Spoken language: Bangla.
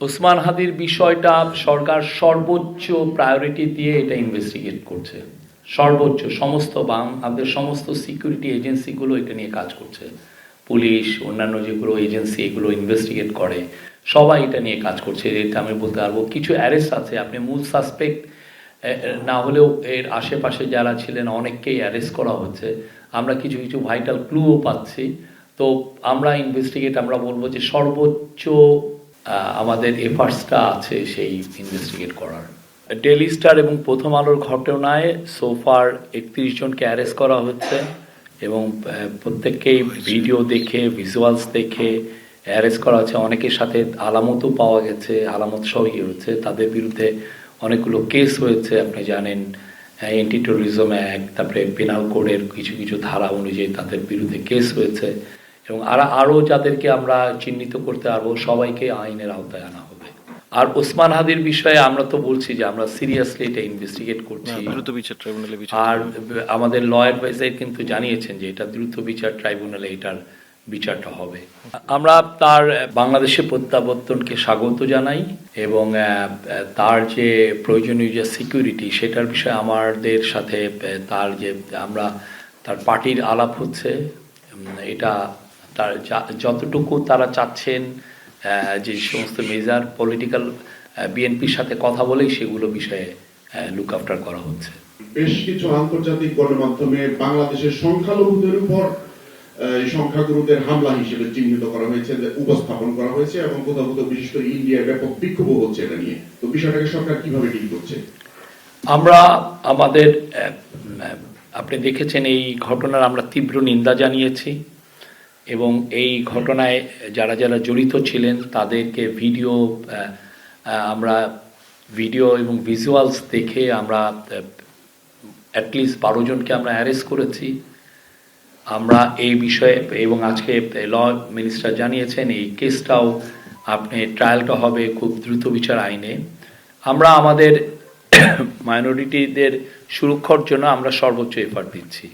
ওসমান হাদির বিষয়টা সরকার সর্বোচ্চ প্রায়োরিটি দিয়ে এটা ইনভেস্টিগেট করছে। সর্বোচ্চ আমাদের সমস্ত সিকিউরিটি এজেন্সিগুলো এটা নিয়ে কাজ করছে। পুলিশ, অন্যান্য যেগুলো এজেন্সি এগুলো ইনভেস্টিগেট করে, সবাই এটা নিয়ে কাজ করছে। এটা আমি বলতে পারবো কিছু অ্যারেস্ট আছে, আপনি মূল সাসপেক্ট না হলেও এর আশেপাশে যারা ছিলেন অনেককেই অ্যারেস্ট করা হচ্ছে। আমরা কিছু কিছু ভাইটাল ক্লুও পাচ্ছি। তো আমরা আমরা বলবো যে সর্বোচ্চ আমাদের এফার্টসটা আছে সেই ইনভেস্টিগেট করার। ডেইলি স্টার এবং প্রথম আলোর ঘটনায় সোফার 31 জনকে অ্যারেস্ট করা হচ্ছে এবং প্রত্যেককেই ভিডিও দেখে, ভিজুয়ালস দেখে অ্যারেস্ট করা হচ্ছে। অনেকের সাথে আলামতও পাওয়া গেছে, আলামত সহ হচ্ছে। তাদের বিরুদ্ধে অনেকগুলো কেস হয়েছে, আপনি জানেন, অ্যান্টি টেরোরিজম অ্যাক্ট, তারপরে পেনাল কোডের কিছু কিছু ধারা অনুযায়ী তাদের বিরুদ্ধে কেস হয়েছে এবং আরও যাদেরকে আমরা চিহ্নিত করতে পারবো সবাইকে আইনের আওতায় আনা হবে। আর ওসমান হাদির বিষয়ে আমরা তো বলছি যে আমরা সিরিয়াসলি এটা ইনভেস্টিগেট করছি, আর আমাদের ল অ্যাডভাইজার কিন্তু জানিয়েছেন যে এটা দ্রুত বিচার ট্রাইব্যুনালে এটার বিচারটা হবে। আমরা তার বাংলাদেশে প্রত্যাবর্তনকে স্বাগত জানাই এবং তার যে প্রয়োজনীয় যে সিকিউরিটি সেটার বিষয়ে আমাদের সাথে তার পার্টির আলাপ হচ্ছে। এটা তার যতটুকু তারা চাচ্ছেন, যে সমস্ত মেজার পলিটিক্যাল বিএনপির সাথে কথা বলেই সেগুলো বিষয়ে লুক আফটার করা হচ্ছে। বেশ কিছু আন্তর্জাতিক গণমাধ্যমে বাংলাদেশের সংখ্যালঘুদের উপর সংখ্যাগুরুদের হামলা হিসেবে চিহ্নিত করা হয়েছে, উপস্থাপন করা হয়েছে এবং কোথাও কোথাও বিশেষ করে ইন্ডিয়ার ব্যাপক বিক্ষোভ হচ্ছে এটা নিয়ে। তো বিষয়টাকে সরকার কিভাবে ডিল করছে? আমরা আপনি দেখেছেন এই ঘটনার আমরা তীব্র নিন্দা জানিয়েছি এবং এই ঘটনায় যারা যারা জড়িত ছিলেন তাদেরকে ভিডিও এবং ভিজুয়ালস দেখে আমরা অ্যাটলিস্ট 12 জনকে আমরা অ্যারেস্ট করেছি। আমরা এই বিষয়ে এবং আজকে ল মিনিস্টার জানিয়েছেন এই কেসটাও ট্রায়ালটা হবে খুব দ্রুত বিচার আইনে। আমরা আমাদের মাইনরিটিদের সুরক্ষার জন্য আমরা সর্বোচ্চ এফার্ট দিচ্ছি।